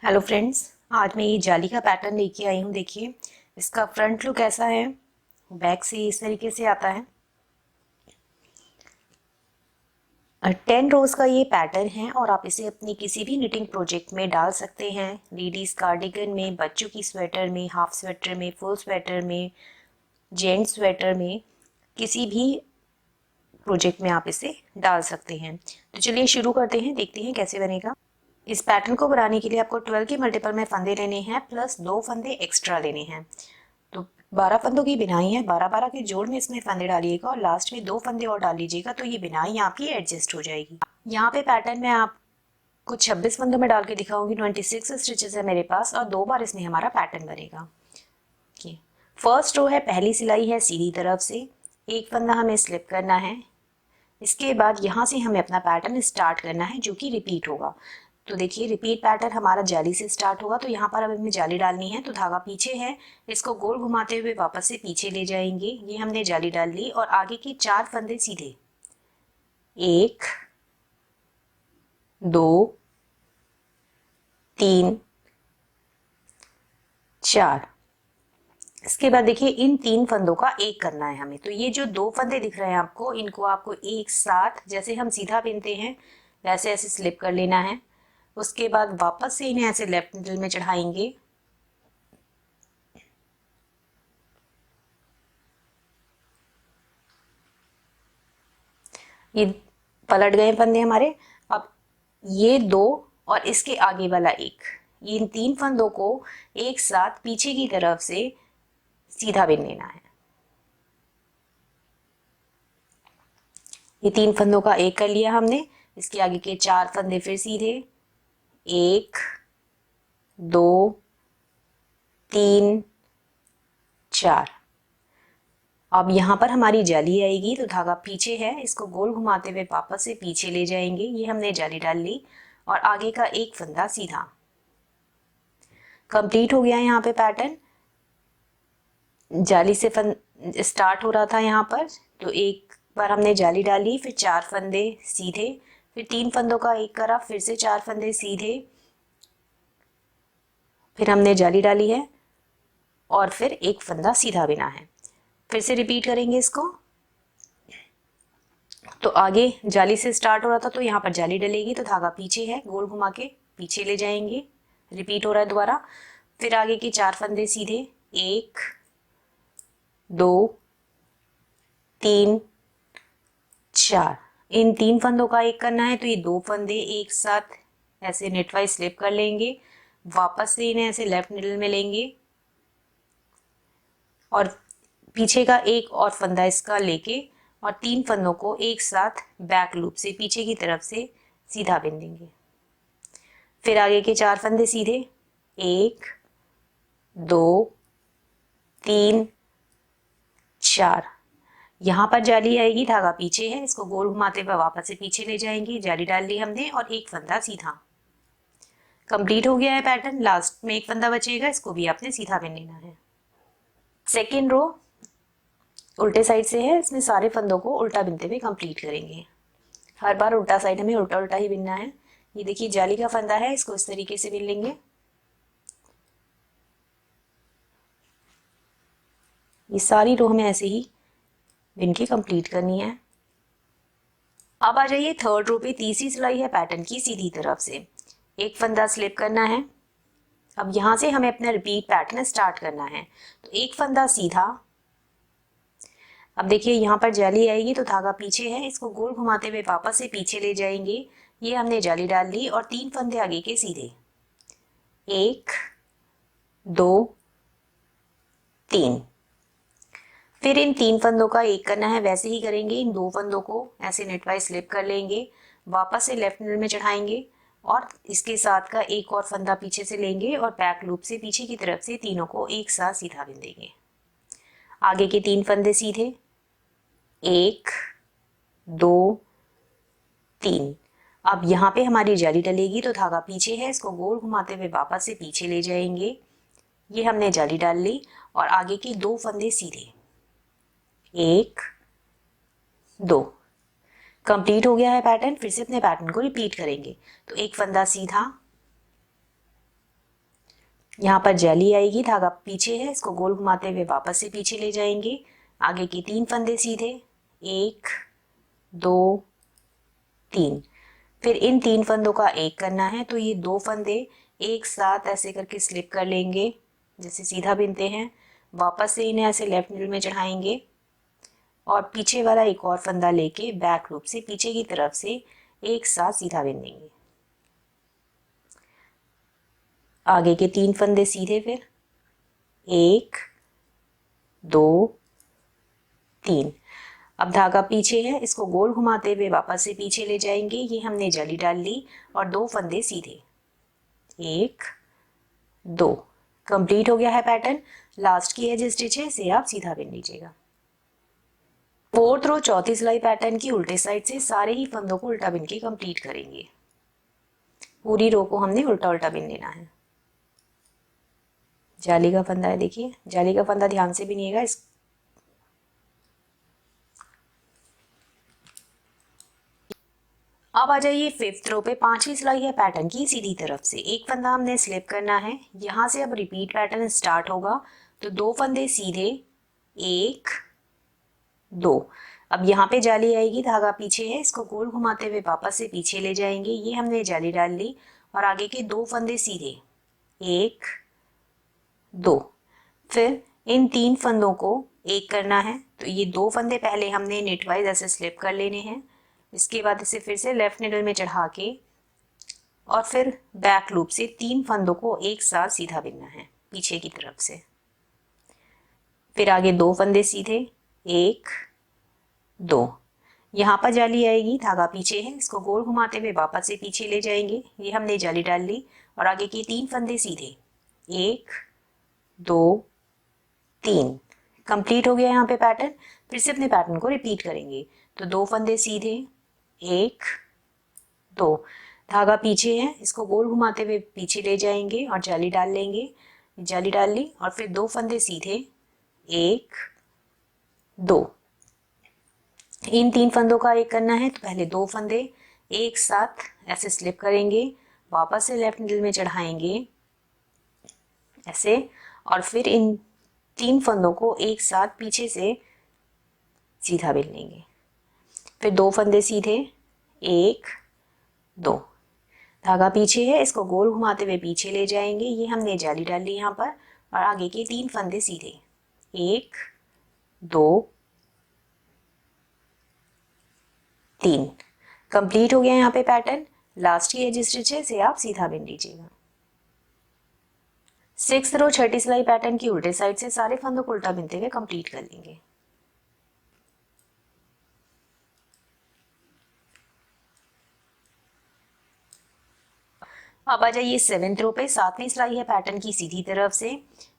Hello friends, आज मैं ये जाली का पैटर्न लेके आई हूँ। देखिए, इसका फ्रंट लुक ऐसा है। बैक से इस तरीके से आता है। 10 रोज का ये पैटर्न है और आप इसे अपनी किसी भी निटिंग प्रोजेक्ट में डाल सकते हैं। लेडीज कार्डिगन में, बच्चों की स्वेटर में, हाफ स्वेटर में, फुल स्वेटर में, जेंट्स स्वेटर में, किसी भी प्रोजेक्ट में आप इसे डाल सकते हैं। तो चलिए शुरू करते हैं, देखते हैं कैसे बनेगा। इस पैटर्न को बनाने के लिए आपको 12 के मल्टीपल में फंदे लेने हैं प्लस 2 फंदे एक्स्ट्रा लेने हैं। तो 12 फंदों की बिनाई है, 12-12 के जोड़ में इसमें फंदे डालिएगा और लास्ट में 2 फंदे और डाल लीजिएगा, तो ये बिनाई आपकी एडजस्ट हो जाएगी। यहाँ पे पैटर्न में आपको 26 फंदों में डाल के दिखाऊंगी। 26 स्टिचेस है मेरे पास और 2 बार इसमें हमारा पैटर्न बनेगा। फर्स्ट रो है, पहली सिलाई है सीधी तरफ से, एक फंदा हमें स्लिप करना है। इसके बाद यहाँ से हमें अपना पैटर्न स्टार्ट करना है, जो कि रिपीट होगा। तो देखिए, रिपीट पैटर्न हमारा जाली से स्टार्ट होगा। तो यहाँ पर अब हमें जाली डालनी है। तो धागा पीछे है, इसको गोल घुमाते हुए वापस से पीछे ले जाएंगे। ये हमने जाली डाल ली और आगे के 4 फंदे सीधे, 1 2 3 4। इसके बाद देखिए, इन 3 फंदों का एक करना है हमें। तो ये जो 2 फंदे दिख रहे हैं आपको, इनको आपको एक साथ, जैसे हम सीधा बिनते हैं वैसे ऐसे स्लिप कर लेना है। उसके बाद वापस से इन्हें ऐसे लेफ्ट मिडल में चढ़ाएंगे। ये पलट गए फंदे हमारे। अब ये 2 और इसके आगे वाला एक, ये इन 3 फंदों को एक साथ पीछे की तरफ से सीधा बिन लेना है। ये 3 फंदों का एक कर लिया हमने। इसके आगे के 4 फंदे फिर सीधे, 1 2 3 4। अब यहाँ पर हमारी जाली आएगी। तो धागा पीछे है, इसको गोल घुमाते हुए वापस से पीछे ले जाएंगे। ये हमने जाली डाल ली और आगे का एक फंदा सीधा। कंप्लीट हो गया यहाँ पे पैटर्न। जाली से स्टार्ट हो रहा था यहाँ पर। तो एक बार हमने जाली डाली, फिर 4 फंदे सीधे, फिर 3 फंदों का एक करा, फिर से 4 फंदे सीधे, फिर हमने जाली डाली है और फिर एक फंदा सीधा बिना है। फिर से रिपीट करेंगे इसको। तो आगे जाली से स्टार्ट हो रहा था, तो यहाँ पर जाली डलेगी। तो धागा पीछे है, गोल घुमा के पीछे ले जाएंगे। रिपीट हो रहा है दोबारा। फिर आगे के 4 फंदे सीधे, 1 2 3 4। इन 3 फंदों का एक करना है। तो ये 2 फंदे एक साथ ऐसे नेटवाइज स्लिप कर लेंगे। वापस से इन्हें ऐसे लेफ्ट मिडल में लेंगे और पीछे का एक और फंदा इसका लेके और 3 फंदों को एक साथ बैक लूप से पीछे की तरफ से सीधा बिन देंगे। फिर आगे के 4 फंदे सीधे, 1 2 3 4। यहाँ पर जाली आएगी, धागा पीछे है, इसको गोल घुमाते हुए वापस से पीछे ले जाएंगे। जाली डाल ली हमने और एक फंदा सीधा। कंप्लीट हो गया है पैटर्न। लास्ट में एक फंदा बचेगा, इसको भी आपने सीधा बिन लेना है। सेकेंड रो उल्टे साइड से है, इसमें सारे फंदों को उल्टा बिनते हुए कंप्लीट करेंगे। हर बार उल्टा साइड हमें उल्टा उल्टा ही बिनना है। ये देखिए, जाली का फंदा है, इसको इस तरीके से बिन लेंगे। ये सारी रो हमें ऐसे ही बिन के कंप्लीट करनी है। अब आ जाइए थर्ड रो पे। तीसरी सिलाई है पैटर्न की सीधी तरफ से, एक फंदा स्लिप करना है। अब यहाँ से हमें अपना रिपीट पैटर्न स्टार्ट करना है। तो एक फंदा सीधा। अब देखिए, यहाँ पर जाली आएगी, तो धागा पीछे है, इसको गोल घुमाते हुए वापस से पीछे ले जाएंगे। ये हमने जाली डाल ली और 3 फंदे आगे के सीधे, 1 2 3। फिर इन 3 फंदों का एक करना है, वैसे ही करेंगे। इन 2 फंदों को ऐसे नेटवाइज स्लिप कर लेंगे, वापस से लेफ्ट मिडल में चढ़ाएंगे और इसके साथ का एक और फंदा पीछे से लेंगे और बैक लूप से पीछे की तरफ से तीनों को एक साथ सीधा बिन देंगे। आगे के 3 फंदे सीधे, 1 2 3। अब यहाँ पे हमारी जाली डलेगी, तो धागा पीछे है, इसको गोल घुमाते हुए वापस से पीछे ले जाएंगे। ये हमने जाली डाल ली और आगे के 2 फंदे सीधे, 1 2। कंप्लीट हो गया है पैटर्न। फिर से अपने पैटर्न को रिपीट करेंगे। तो एक फंदा सीधा, यहाँ पर जाली आएगी, धागा पीछे है, इसको गोल घुमाते हुए वापस से पीछे ले जाएंगे। आगे के 3 फंदे सीधे, 1 2 3। फिर इन 3 फंदों का एक करना है, तो ये 2 फंदे एक साथ ऐसे करके स्लिप कर लेंगे, जैसे सीधा बिनते हैं। वापस से इन्हें ऐसे लेफ्ट नीडल में चढ़ाएंगे और पीछे वाला एक और फंदा लेके बैक लूप से पीछे की तरफ से एक साथ सीधा बिन देंगे। आगे के 3 फंदे सीधे, फिर 1 2 3। अब धागा पीछे है, इसको गोल घुमाते हुए वापस से पीछे ले जाएंगे। ये हमने जाली डाल ली और 2 फंदे सीधे, 1 2। कंप्लीट हो गया है पैटर्न। लास्ट की एज स्टिच है, इसे आप सीधा बिन लीजिएगा। 4th रो चौथी सिलाई पैटर्न की उल्टे साइड से सारे ही फंदों को उल्टा बिन के कंप्लीट करेंगे। पूरी रो को हमने उल्टा उल्टा बिन लेना है। जाली का फंदा है, देखिए जाली का फंदा ध्यान से बिनिएगा। इस अब आ जाइए 5th रो पे। 5वीं सिलाई है पैटर्न की सीधी तरफ से, एक फंदा हमने स्लिप करना है। यहाँ से अब रिपीट पैटर्न स्टार्ट होगा, तो 2 फंदे सीधे, 1 2। अब यहाँ पे जाली आएगी, धागा पीछे है, इसको गोल घुमाते हुए वापस से पीछे ले जाएंगे। ये हमने जाली डाल ली और आगे के 2 फंदे सीधे, 1 2। फिर इन 3 फंदों को एक करना है, तो ये 2 फंदे पहले हमने नेटवाइज ऐसे स्लिप कर लेने हैं। इसके बाद इसे फिर से लेफ्ट निडल में चढ़ा के और फिर बैक लूप से 3 फंदों को एक साथ सीधा बिनना है पीछे की तरफ से। फिर आगे 2 फंदे सीधे, 1 2। यहाँ पर जाली आएगी, धागा पीछे है, इसको गोल घुमाते हुए वापस से पीछे ले जाएंगे। ये हमने जाली डाल ली और आगे के 3 फंदे सीधे, 1 2 3। कंप्लीट हो गया यहाँ पे पैटर्न। फिर से अपने पैटर्न को रिपीट करेंगे, तो 2 फंदे सीधे, 1 2। धागा पीछे है, इसको गोल घुमाते हुए पीछे ले जाएंगे और जाली डाल लेंगे। जाली डाल ली और फिर 2 फंदे सीधे, 1 2। इन 3 फंदों का एक करना है, तो पहले 2 फंदे एक साथ ऐसे स्लिप करेंगे, वापस से लेफ्ट निडल में चढ़ाएंगे ऐसे, और फिर इन 3 फंदों को एक साथ पीछे से सीधा बिन लेंगे। फिर 2 फंदे सीधे, 1 2। धागा पीछे है, इसको गोल घुमाते हुए पीछे ले जाएंगे। ये हमने जाली डाल ली यहाँ पर और आगे के 3 फंदे सीधे, 1 2 3। कंप्लीट हो गया यहाँ पे पैटर्न। लास्ट की एज स्टिच है, इसे आप सीधा बिन लीजिएगा। 6th रो छठी सिलाई पैटर्न की उल्टे साइड से सारे फंदों को उल्टा बिनते हुए कंप्लीट कर लेंगे। अब आ जाइए 7th रो पे। 7वीं सिलाई है पैटर्न की सीधी तरफ से,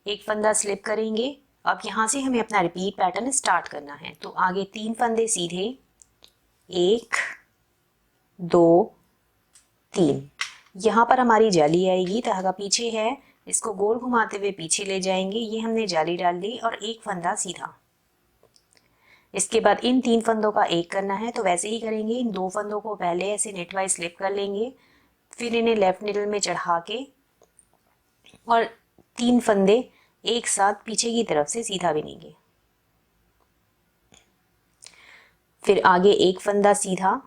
एक फंदा स्लिप करेंगे। अब यहाँ से हमें अपना रिपीट पैटर्न स्टार्ट करना है, तो आगे 3 फंदे सीधे, 1 2 3। यहाँ पर हमारी जाली आएगी, धागा पीछे है, इसको गोल घुमाते हुए पीछे ले जाएंगे। ये हमने जाली डाल ली और एक फंदा सीधा। इसके बाद इन 3 फंदों का एक करना है, तो वैसे ही करेंगे। इन 2 फंदों को पहले ऐसे नेटवाइज स्लिप कर लेंगे, फिर इन्हें लेफ्ट निडल में चढ़ा के और 3 फंदे एक साथ पीछे की तरफ से सीधा बिनेंगे। फिर आगे एक फंदा सीधा,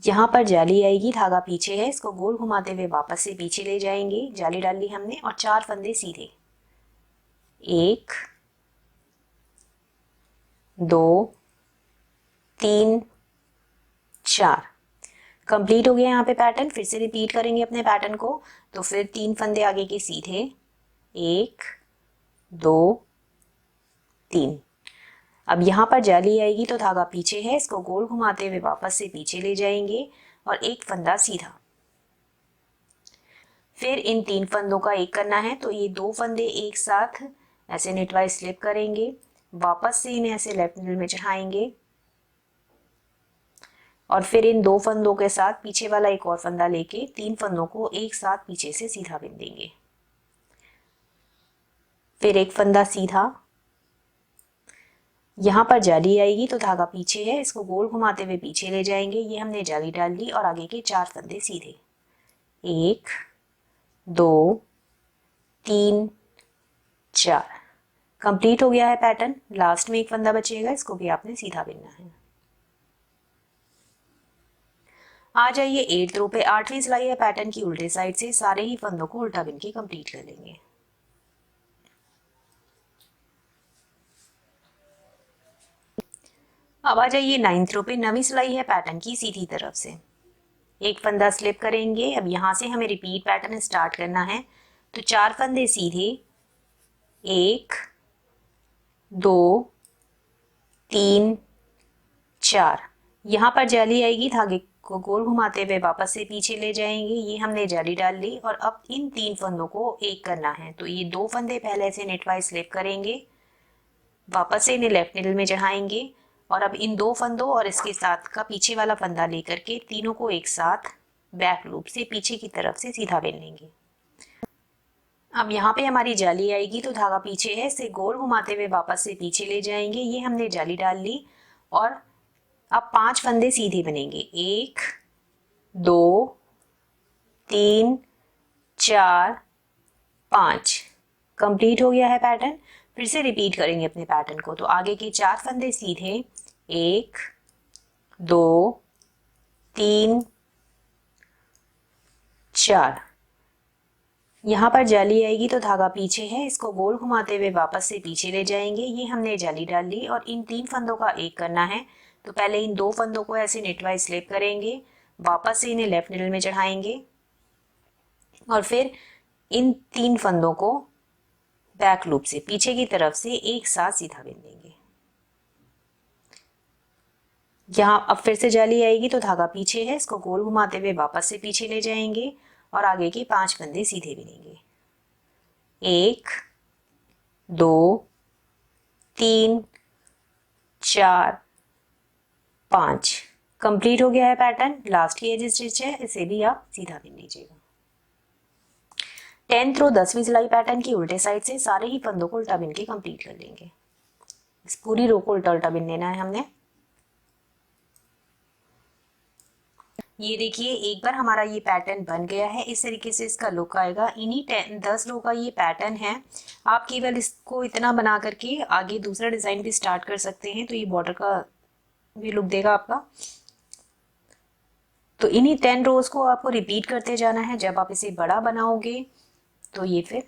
यहाँ पर जाली आएगी, धागा पीछे है, इसको गोल घुमाते हुए वापस से पीछे ले जाएंगे। जाली डाल ली हमने और 4 फंदे सीधे, 1 2 3 4। कंप्लीट हो गया यहाँ पे पैटर्न। फिर से रिपीट करेंगे अपने पैटर्न को, तो फिर 3 फंदे आगे के सीधे, 1 2 3। अब यहाँ पर जाली आएगी, तो धागा पीछे है, इसको गोल घुमाते हुए वापस से पीछे ले जाएंगे और एक फंदा सीधा। फिर इन 3 फंदों का एक करना है, तो ये 2 फंदे एक साथ ऐसे नेटवाइज स्लिप करेंगे, वापस से इन्हें ऐसे लेफ्ट निडल में चढ़ाएंगे और फिर इन 2 फंदों के साथ पीछे वाला एक और फंदा लेके 3 फंदों को एक साथ पीछे से सीधा बिन देंगे। फिर एक फंदा सीधा, यहाँ पर जाली आएगी, तो धागा पीछे है, इसको गोल घुमाते हुए पीछे ले जाएंगे। ये हमने जाली डाल ली और आगे के 4 फंदे सीधे, 1 2 3 4। कंप्लीट हो गया है पैटर्न। लास्ट में एक फंदा बचेगा, इसको भी आपने सीधा बिनना है। आ जाइए 8th रो पे। 8वीं सिलाई है पैटर्न की उल्टे साइड से। सारे ही फंदों को उल्टा बिन के कंप्लीट कर लेंगे। अब आ जाइए 9th रो पे। 9वीं सिलाई है पैटर्न की सीधी तरफ से। एक फंदा स्लिप करेंगे। अब यहाँ से हमें रिपीट पैटर्न स्टार्ट करना है, तो 4 फंदे सीधे, 1 2 3 4। यहाँ पर जाली आएगी, धागे को गोल घुमाते हुए वापस से पीछे ले जाएंगे। ये हमने जाली डाल ली और अब इन 3 फंदों को एक करना है, तो ये 2 फंदे पहले से नेटवाइज स्लिप करेंगे, वापस से इन्हें लेफ्ट नीडल में चढ़ाएंगे और अब इन 2 फंदों और इसके साथ का पीछे वाला फंदा लेकर के तीनों को एक साथ बैक लूप से पीछे की तरफ से सीधा बेल लेंगे। अब यहाँ पे हमारी जाली आएगी, तो धागा पीछे है, इसे गोल घुमाते हुए वापस से पीछे ले जाएंगे। ये हमने जाली डाल ली और अब 5 फंदे सीधे बनेंगे। 1 2 3 4 5। कंप्लीट हो गया है पैटर्न। फिर से रिपीट करेंगे अपने पैटर्न को, तो आगे के 4 फंदे सीधे, 1 2 3 4। यहाँ पर जाली आएगी, तो धागा पीछे है, इसको गोल घुमाते हुए वापस से पीछे ले जाएंगे। ये हमने जाली डाल ली और इन 3 फंदों का एक करना है, तो पहले इन 2 फंदों को ऐसे नेटवाइज स्लिप करेंगे, वापस से इन्हें लेफ्ट नीडल में चढ़ाएंगे और फिर इन 3 फंदों को बैक लूप से पीछे की तरफ से एक साथ सीधा बिन देंगे। यहाँ अब फिर से जाली आएगी, तो धागा पीछे है, इसको गोल घुमाते हुए वापस से पीछे ले जाएंगे और आगे के 5 फंदे सीधे बिनेंगे। 1 2 3 4 5। कंप्लीट हो गया है पैटर्न। लास्ट की एज स्टिच है, इसे भी आप सीधा बिन लीजिएगा। 10th रो 10वीं सिलाई पैटर्न की उल्टे साइड से सारे ही फंदों को उल्टा बिन के कंप्लीट कर लेंगे। इस पूरी रो को उल्टा उल्टा बिन लेना है हमने। ये देखिए, एक बार हमारा ये पैटर्न बन गया है। इस तरीके से इसका लुक आएगा। इन्हीं 10 रो का ये पैटर्न है। आप केवल इसको इतना बना करके आगे दूसरा डिज़ाइन भी स्टार्ट कर सकते हैं, तो ये बॉर्डर का भी लुक देगा आपका। तो इन्हीं 10 रोज को आपको रिपीट करते जाना है। जब आप इसे बड़ा बनाओगे तो ये फिर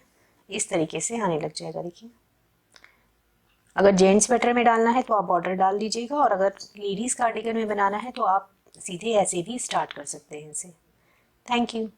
इस तरीके से आने लग जाएगा। देखिए, अगर जेंट्स स्वेटर में डालना है तो आप बॉर्डर डाल दीजिएगा, और अगर लेडीज़ कार्डिगन में बनाना है तो आप सीधे ऐसे भी स्टार्ट कर सकते हैं इसे। Thank you.